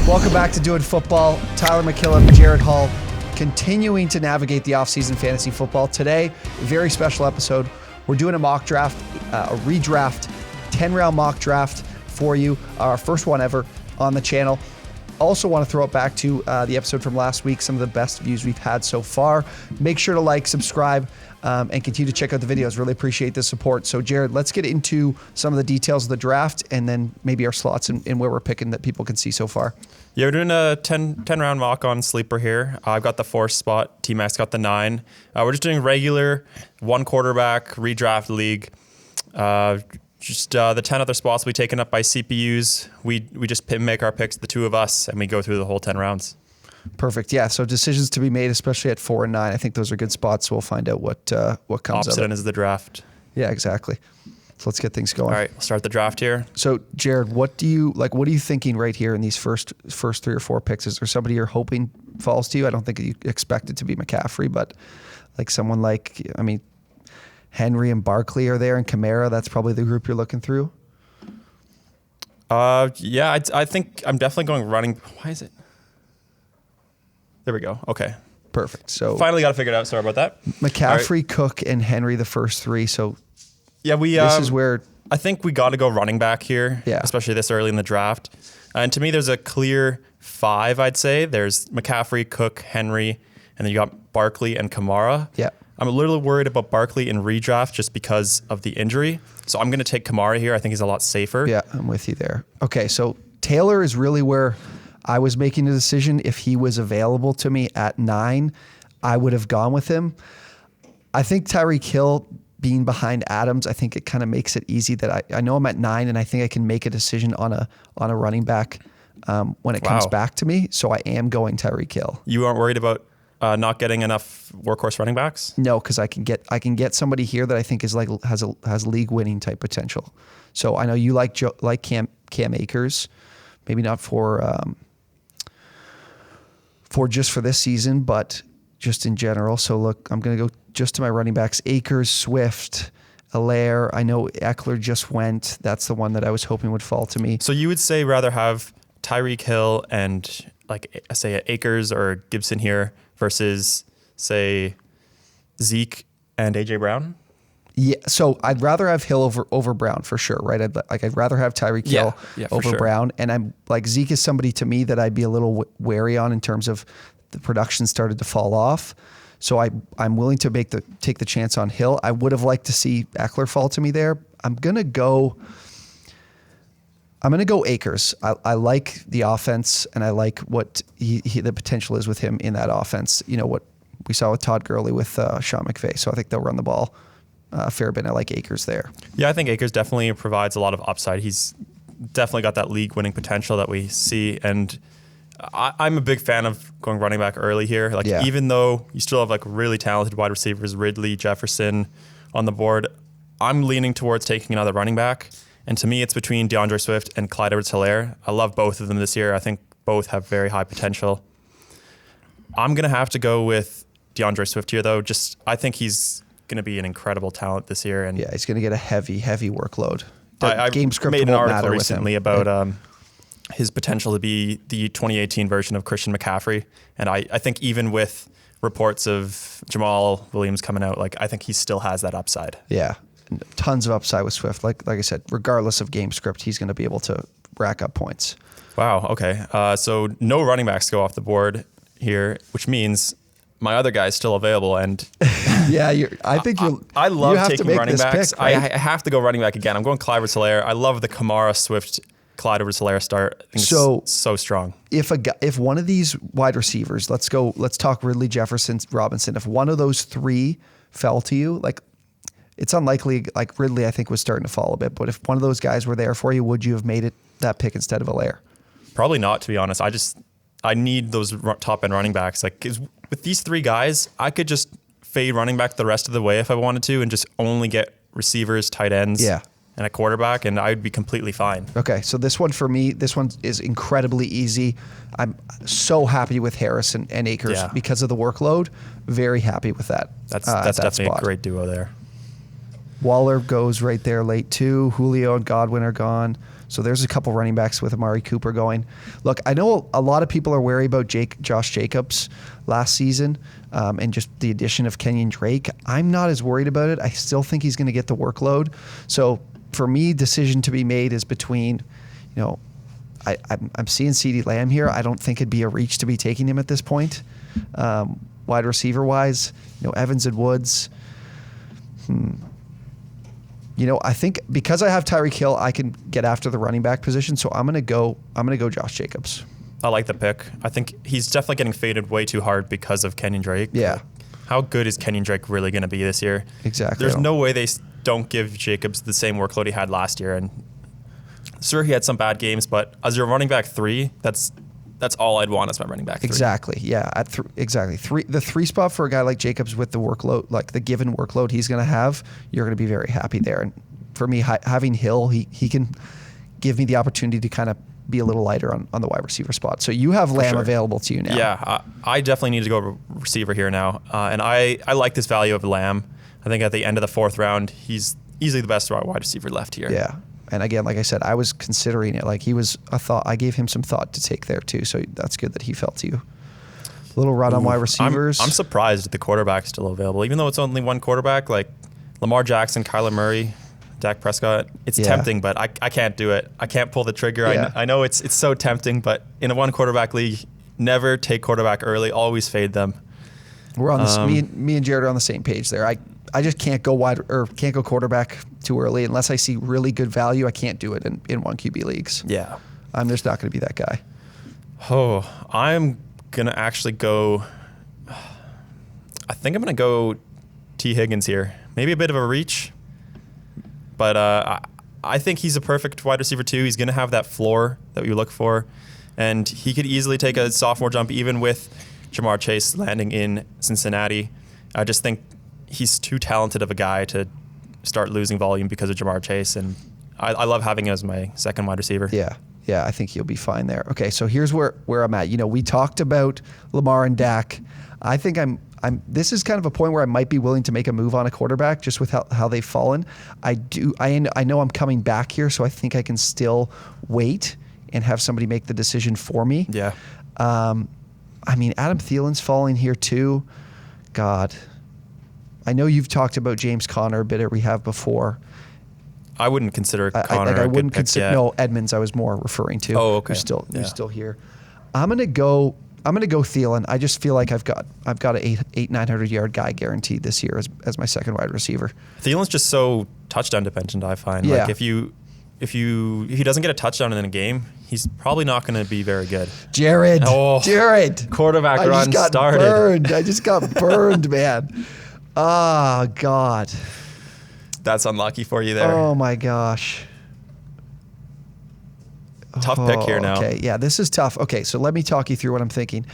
Welcome back to Doing Football. Tyler McKillop, Jared Hall, continuing to navigate the offseason fantasy football. Today, a very special episode. We're doing a mock draft, a redraft, 10-round mock draft for you. Our first one ever on the channel. Also want to throw it back to the episode from last week, some of the best views we've had so far. Make sure to like, subscribe, and continue to check out the videos. Really appreciate the support. So Jared, let's get into some of the details of the draft and then maybe our slots and where we're picking that people can see so far. Yeah, we're doing a 10-round mock on Sleeper here. I've got the 4th spot. Tmack's got the 9. We're just doing regular one quarterback redraft league. The 10 other spots will be taken up by CPUs. We just make our picks, the two of us, and we go through the whole 10 rounds. Perfect. Yeah. So decisions to be made, especially at 4 and 9. I think those are good spots. So we'll find out what comes Opposite of end it. is the draft. Yeah, exactly. So let's get things going. All right, we'll start the draft here. So Jared, what are you thinking right here in these first 3 or 4 picks? Is there somebody you're hoping falls to you? I don't think you expect it to be McCaffrey, but like someone Henry and Barkley are there, and Kamara. That's probably the group you're looking through. Yeah, I think I'm definitely going running. Why is it? There we go. Okay. Perfect. So finally got it figured out. Sorry about that. McCaffrey, right. Cook, and Henry, the first 3. So yeah, this is where I think we got to go running back here, especially this early in the draft. And to me, there's a clear 5, I'd say. There's McCaffrey, Cook, Henry, and then you got Barkley and Kamara. Yeah. I'm a little worried about Barkley in redraft just because of the injury. So I'm going to take Kamara here. I think he's a lot safer. Yeah, I'm with you there. Okay, so Taylor is really where I was making a decision. If he was available to me at 9, I would have gone with him. I think Tyreek Hill being behind Adams, I think it kind of makes it easy that I know I'm at 9 and I think I can make a decision on a running back when it comes back to me. So I am going Tyreek Hill. You aren't worried about not getting enough workhorse running backs? No, because I can get somebody here that I think is has league winning type potential. So I know you like Cam Akers, maybe not for this season, but just in general. So look, I'm going to go just to my running backs: Akers, Swift, Allaire. I know Eckler just went. That's the one that I was hoping would fall to me. So you would say rather have Tyreek Hill and say Akers or Gibson here versus say Zeke and AJ Brown? Yeah, so I'd rather have Hill over Brown for sure, right? I'd rather have Tyreek Hill over Brown, and I'm like Zeke is somebody to me that I'd be a little wary on in terms of the production started to fall off. So I'm willing to take the chance on Hill. I would have liked to see Eckler fall to me there. I'm gonna go Akers. I like the offense, and I like what the potential is with him in that offense. You know what we saw with Todd Gurley with Sean McVay. So I think they'll run the ball a fair bit. I like Akers there. Yeah, I think Akers definitely provides a lot of upside. He's definitely got that league-winning potential that we see, and I'm a big fan of going running back early here. Even though you still have really talented wide receivers, Ridley, Jefferson on the board, I'm leaning towards taking another running back. And to me, it's between DeAndre Swift and Clyde Edwards-Helaire. I love both of them this year. I think both have very high potential. I'm going to have to go with DeAndre Swift here, though. I think he's going to be an incredible talent this year. And yeah, he's going to get a heavy workload. I game script made an won't article matter recently about his potential to be the 2018 version of Christian McCaffrey. And I think even with reports of Jamal Williams coming out, I think he still has that upside. Yeah. Tons of upside with Swift. Like I said, regardless of game script, he's going to be able to rack up points. Wow. Okay. So no running backs go off the board here, which means my other guy's still available. And yeah, I love taking running backs. Pick, right? I have to go running back again. I'm going Clyde Edwards-Helaire. I love the Kamara Swift Clyde Edwards-Helaire start. I think it's so strong. If one of these wide receivers, let's talk Ridley, Jefferson, Robinson. If one of those 3 fell to you, it's unlikely. Ridley, I think, was starting to fall a bit. But if one of those guys were there for you, would you have made it that pick instead of Allaire? Probably not, to be honest. I need those top end running backs. 'Cause with these 3 guys, I could just fade running back the rest of the way if I wanted to, and just only get receivers, tight ends, and a quarterback, and I would be completely fine. Okay, so this one for me, is incredibly easy. I'm so happy with Harrison and Akers because of the workload. Very happy with that. That's definitely a great duo there. Waller goes right there late too. Julio and Godwin are gone. So there's a couple running backs with Amari Cooper going. Look, I know a lot of people are wary about Josh Jacobs last season and just the addition of Kenyon Drake. I'm not as worried about it. I still think he's going to get the workload. So for me, decision to be made is between, I'm seeing CeeDee Lamb here. I don't think it'd be a reach to be taking him at this point. Wide receiver wise, Evans and Woods. I think because I have Tyreek Hill, I can get after the running back position. So I'm gonna go Josh Jacobs. I like the pick. I think he's definitely getting faded way too hard because of Kenyon Drake. Yeah. How good is Kenyon Drake really going to be this year? Exactly. There's no way they don't give Jacobs the same workload he had last year. And sure, he had some bad games, but as your running back 3, that's all I'd want as my running back 3. Exactly. Yeah. Exactly. The 3 spot for a guy like Jacobs with the workload, like the given workload he's going to have, you're going to be very happy there. And for me, having Hill, he can give me the opportunity to kind of be a little lighter on the wide receiver spot. So you have Lamb available to you now. Yeah, I definitely need to go receiver here now. And I like this value of Lamb. I think at the end of the 4th round, he's easily the best wide receiver left here. Yeah. And again, like I said, I was considering it. Like he was a thought. I gave him some thought to take there too. So that's good that he fell to you. A little run on wide receivers. I'm surprised the quarterback's still available, even though it's only one quarterback. Like Lamar Jackson, Kyler Murray, Dak Prescott. It's tempting, but I can't do it. I can't pull the trigger. Yeah. I know it's so tempting, but in a 1 quarterback league, never take quarterback early. Always fade them. We're on this. Me and Jared are on the same page there. I just can't go wide or can't go quarterback too early unless I see really good value. I can't do it in 1 QB leagues. Yeah, I'm just not going to be that guy. Oh, I'm gonna actually go. I think I'm gonna go T. Higgins here. Maybe a bit of a reach, but I think he's a perfect wide receiver too. He's gonna have that floor that we look for, and he could easily take a sophomore jump even with Jamar Chase landing in Cincinnati. I just think he's too talented of a guy to start losing volume because of Jamar Chase, and I love having him as my second wide receiver. Yeah, I think he'll be fine there. Okay, so here's where I'm at. We talked about Lamar and Dak. I think this is kind of a point where I might be willing to make a move on a quarterback just with how they've fallen. I know I'm coming back here, so I think I can still wait and have somebody make the decision for me. Yeah. Adam Thielen's falling here too. God. I know you've talked about James Conner a bit at rehab before. I wouldn't consider Conner I wouldn't consider. No, Edmonds. I was more referring to. Oh, okay. You're still here. I'm gonna go Thielen. I just feel like I've got an 800-900 yard guy guaranteed this year as my second wide receiver. Thielen's just so touchdown dependent. I find like if he doesn't get a touchdown in a game, he's probably not going to be very good. Jared, quarterback run started. Burned. I just got burned, man. Oh God. That's unlucky for you there. Oh my gosh. Tough pick here now. Okay, yeah, this is tough. Okay, so let me talk you through what I'm thinking.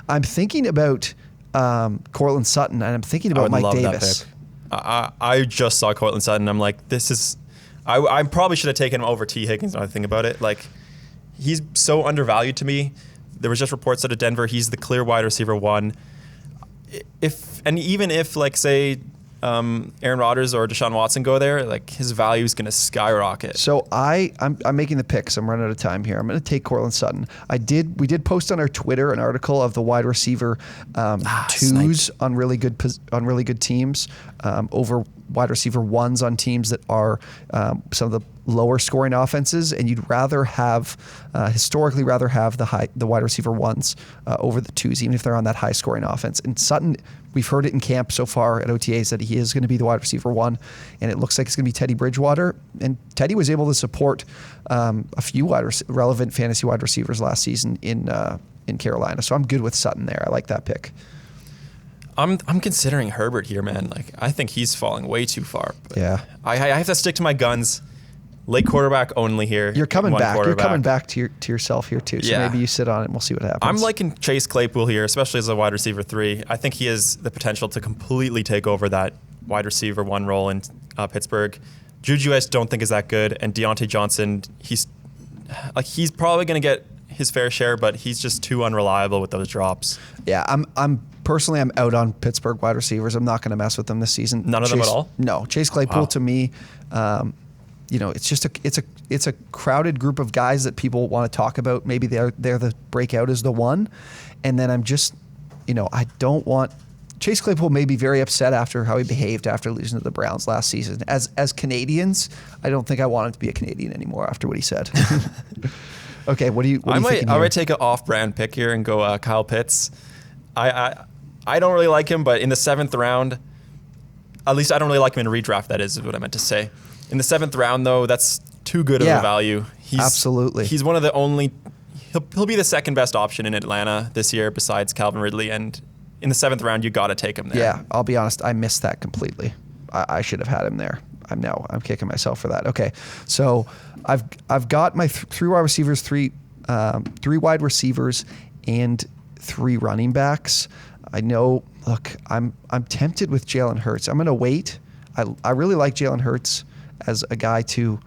I'm thinking about Courtland Sutton, and I'm thinking about Mike Davis. That pick. I just saw Courtland Sutton. I'm like, this is. I probably should have taken him over T. Higgins. Now I think about it, like he's so undervalued to me. There was just reports out of Denver. He's the clear wide receiver 1. Even if like say Aaron Rodgers or Deshaun Watson go there, like his value is going to skyrocket. So I'm making the picks. I'm running out of time here. I'm going to take Courtland Sutton. We did post on our Twitter an article of the wide receiver twos on really good teams over wide receiver 1s on teams that are some of the lower scoring offenses, and you'd historically rather have the wide receiver 1s over the 2s, even if they're on that high scoring offense. And Sutton, we've heard it in camp so far at OTAs that he is going to be the wide receiver 1, and it looks like it's going to be Teddy Bridgewater. And Teddy was able to support a few relevant fantasy wide receivers last season in Carolina. So I'm good with Sutton there. I like that pick. I'm considering Herbert here, man. Like I think he's falling way too far. Yeah. I have to stick to my guns. Late quarterback only here. You're coming back. You're coming back to yourself here too. So maybe you sit on it and we'll see what happens. I'm liking Chase Claypool here, especially as a wide receiver 3. I think he has the potential to completely take over that wide receiver 1 role in Pittsburgh. Juju, I don't think is that good, and Deontay Johnson, he's probably going to get his fair share, but he's just too unreliable with those drops. Yeah, I'm personally out on Pittsburgh wide receivers. I'm not going to mess with them this season. None of them at all? No. Chase Claypool to me, it's a crowded group of guys that people want to talk about. Maybe they're the breakout is the one, and then I'm just, I don't want. Chase Claypool may be very upset after how he behaved after losing to the Browns last season. As Canadians, I don't think I want him to be a Canadian anymore after what he said. Okay, what do you thinking I here? might take an off-brand pick here and go Kyle Pitts. I don't really like him, but in the 7th round, at least I don't really like him in redraft. That is what I meant to say. In the 7th round, though, that's too good of a value. Absolutely. He's one of the only. He'll be the second best option in Atlanta this year, besides Calvin Ridley. And in the 7th round, you got to take him there. Yeah, I'll be honest. I missed that completely. I should have had him there. I'm kicking myself for that. Okay, so I've got my 3 wide receivers, 3 wide receivers, and 3 running backs. I know. Look, I'm tempted with Jalen Hurts. I'm going to wait. I really like Jalen Hurts as a guy to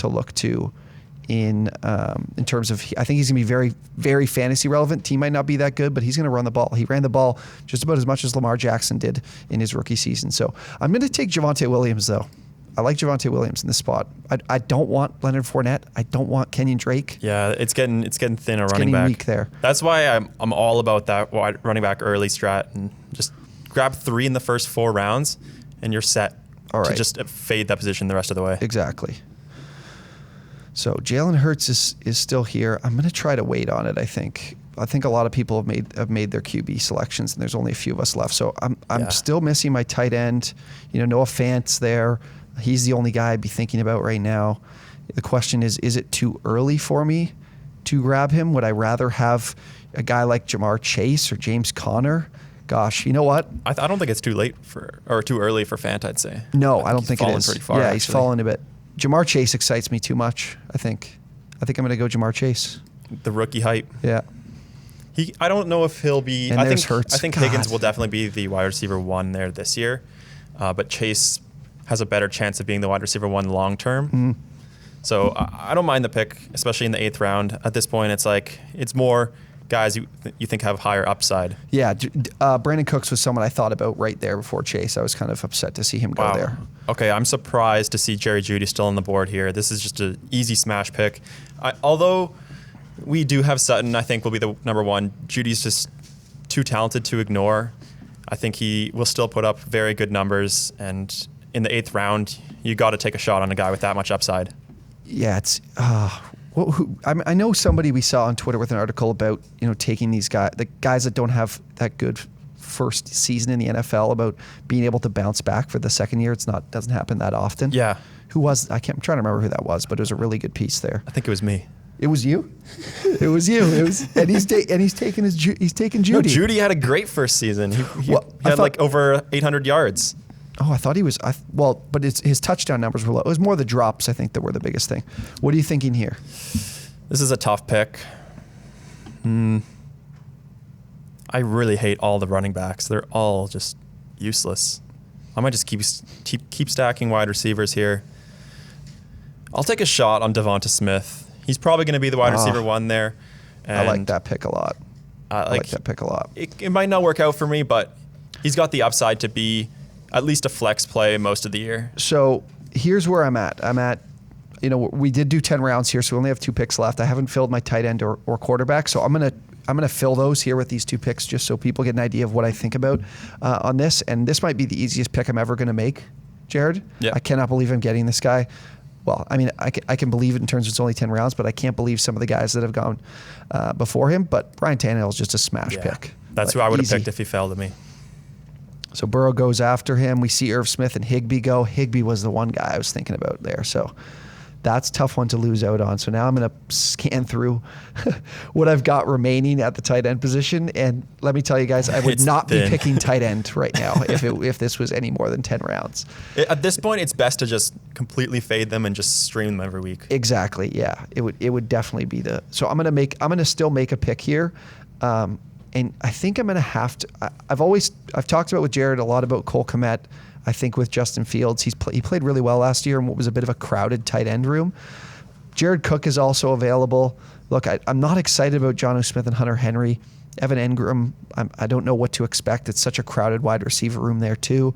look to in terms of, I think he's going to be very, very fantasy relevant. Team might not be that good, but he's going to run the ball. He ran the ball just about as much as Lamar Jackson did in his rookie season. So I'm going to take Javonte Williams, though. I like Javonte Williams in this spot. I don't want Leonard Fournette. I don't want Kenyon Drake. Yeah, it's getting thin a running getting back. Weak there. That's why I'm all about that wide running back early strat, and just grab 3 in the first 4 rounds, and you're set to just fade that position the rest of the way. Exactly. So Jalen Hurts is still here. I'm going to try to wait on it. I think a lot of people have made their QB selections, and there's only a few of us left. So I'm still missing my tight end. Noah Fant's there. He's the only guy I'd be thinking about right now. The question is it too early for me to grab him? Would I rather have a guy like Jamar Chase or James Conner? Gosh, you know what? I don't think it's too late or too early for Fant, I'd say. No, I don't think it is. He's fallen pretty far. Yeah, he's fallen a bit. Jamar Chase excites me too much, I think. I'm going to go Jamar Chase. The rookie hype. Yeah. I don't know if he'll be. And there's Hurts. I think Higgins will definitely be the wide receiver 1 there this year, but Chase has a better chance of being the wide receiver 1 long term. Mm-hmm. So I don't mind the pick, especially in the 8th round. At this point, it's more guys you think have higher upside. Yeah, Brandon Cooks was someone I thought about right there before Chase. I was kind of upset to see him go there. Okay, I'm surprised to see Jerry Jeudy still on the board here. This is just an easy smash pick. Although we do have Sutton, I think will be the number 1. Judy's just too talented to ignore. I think he will still put up very good numbers, and in the 8th round, you got to take a shot on a guy with that much upside. Yeah, it's. I know somebody we saw on Twitter with an article about taking the guys that don't have that good first season in the NFL, about being able to bounce back for the second year. Doesn't happen that often. Yeah. Who was? I'm trying to remember who that was, but it was a really good piece there. I think it was me. It was you. It was you. And he's taking Judy. No, Judy had a great first season. He had like over 800 yards. Oh, I thought he was. But his touchdown numbers were low. It was more the drops, I think, that were the biggest thing. What are you thinking here? This is a tough pick. I really hate all the running backs. They're all just useless. I might just keep stacking wide receivers here. I'll take a shot on Devonta Smith. He's probably going to be the wide receiver 1 there. And I like that pick a lot. It might not work out for me, but he's got the upside to be at least a flex play most of the year. So here's where I'm at. We did do 10 rounds here, so we only have 2 picks left. I haven't filled my tight end or quarterback, so I'm gonna fill those here with these 2 picks just so people get an idea of what I think about on this. And this might be the easiest pick I'm ever going to make, Jared. Yeah. I cannot believe I'm getting this guy. Well, I mean, I can believe it in terms of it's only 10 rounds, but I can't believe some of the guys that have gone before him. But Ryan Tannehill is just a smash pick. That's who I would have picked if he fell to me. So Burrow goes after him. We see Irv Smith and Higbee go. Higbee was the one guy I was thinking about there. So that's a tough one to lose out on. So now I'm going to scan through what I've got remaining at the tight end position. And let me tell you guys, I would not be picking tight end right now if this was any more than 10 rounds. At this point, it's best to just completely fade them and just stream them every week. Exactly. Yeah. It would definitely be so I'm going to still make a pick here. And I think I'm going to have to. I've talked about with Jared a lot about Cole Kmet. I think with Justin Fields, he played really well last year in what was a bit of a crowded tight end room. Jared Cook is also available. Look, I'm not excited about Jonnu Smith and Hunter Henry. Evan Engram, I don't know what to expect. It's such a crowded wide receiver room there too.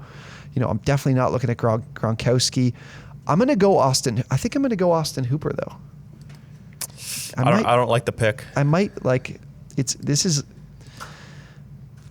I'm definitely not looking at Gronkowski. I'm going to go Austin. I think I'm going to go Austin Hooper, though. I don't like the pick. I might like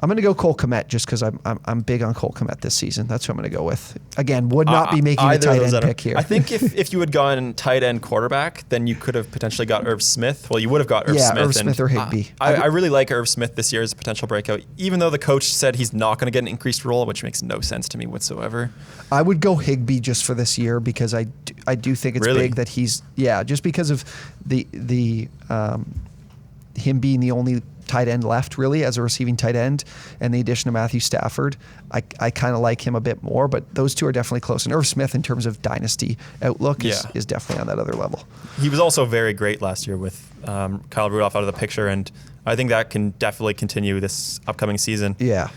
I'm going to go Cole Kmet just because I'm big on Cole Kmet this season. That's who I'm going to go with. Again, would not be making a tight end pick here. I think if you had gone tight end quarterback, then you could have potentially got Irv Smith. Well, you would have got Irv Smith. Yeah, Irv Smith or Higbee. I really like Irv Smith this year as a potential breakout, even though the coach said he's not going to get an increased role, which makes no sense to me whatsoever. I would go Higbee just for this year because I do think it's big that he's just because of the him being the only tight end left really as a receiving tight end, and the addition of Matthew Stafford, I kind of like him a bit more, but those two are definitely close. And Irv Smith, in terms of dynasty outlook, is definitely on that other level. He was also very great last year with Kyle Rudolph out of the picture, and I think that can definitely continue this upcoming season. Yeah.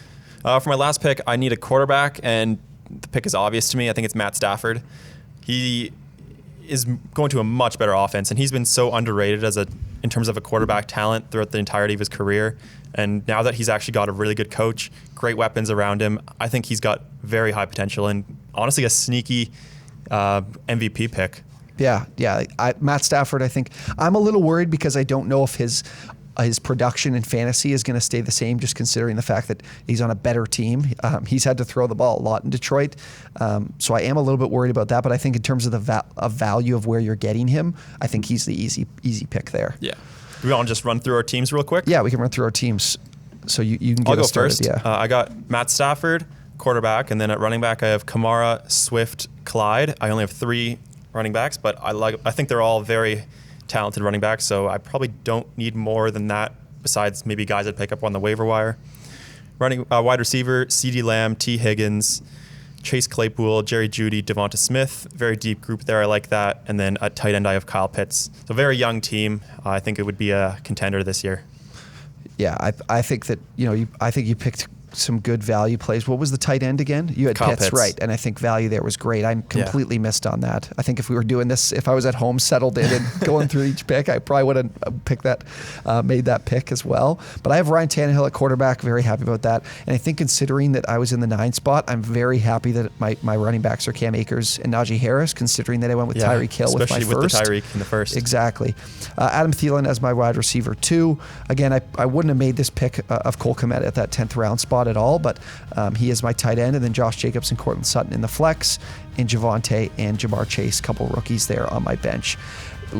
For my last pick, I need a quarterback, and the pick is obvious to me. I think it's Matt Stafford. He is going to a much better offense, and he's been so underrated in terms of a quarterback talent throughout the entirety of his career. And now that he's actually got a really good coach, great weapons around him, I think he's got very high potential and honestly a sneaky MVP pick. Yeah. Matt Stafford, I think I'm a little worried because I don't know if his production in fantasy is going to stay the same, just considering the fact that he's on a better team. He's had to throw the ball a lot in Detroit. So I am a little bit worried about that. But I think in terms of the value of where you're getting him, I think he's the easy pick there. Yeah. Do we want to just run through our teams real quick? Yeah, we can run through our teams. So you can get I'll go us started. First. Yeah. I got Matt Stafford, quarterback, and then at running back I have Kamara, Swift, Clyde. I only have 3 running backs, but I think they're all very talented running backs, so I probably don't need more than that besides maybe guys I'd pick up on the waiver wire. Running wide receiver, CeeDee Lamb, T. Higgins, Chase Claypool, Jerry Jeudy, Devonta Smith. Very deep group there. I like that. And then at tight end, I have Kyle Pitts. So very young team. I think it would be a contender this year. Yeah, I think that I think you picked some good value plays. What was the tight end again? You had Pitts, right? And I think value there was great. I completely missed on that. I think if we were doing this, if I was at home settled in and going through each pick, I probably would have picked that, made that pick as well. But I have Ryan Tannehill at quarterback. Very happy about that. And I think considering that I was in the 9 spot, I'm very happy that my running backs are Cam Akers and Najee Harris, considering that I went with Tyreek Hill with my first. Especially with the Tyreek in the first. Exactly. Adam Thielen as my wide receiver 2. Again, I wouldn't have made this pick of Cole Kmet at that 10th round spot at all, but he is my tight end, and then Josh Jacobs and Courtland Sutton in the flex, and Javonte and Jamar Chase, couple rookies there on my bench.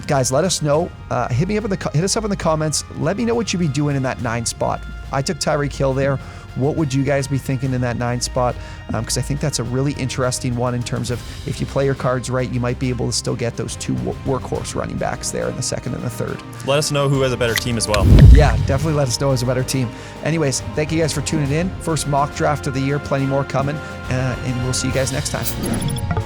Guys, let us know. Hit us up in the comments. Let me know what you'd be doing in that 9 spot. I took Tyreek Hill there. What would you guys be thinking in that 9 spot? Because I think that's a really interesting one in terms of if you play your cards right, you might be able to still get those 2 workhorse running backs there in the 2nd and the 3rd. Let us know who has a better team as well. Yeah, definitely let us know who has a better team. Anyways, thank you guys for tuning in. First mock draft of the year, plenty more coming, and we'll see you guys next time.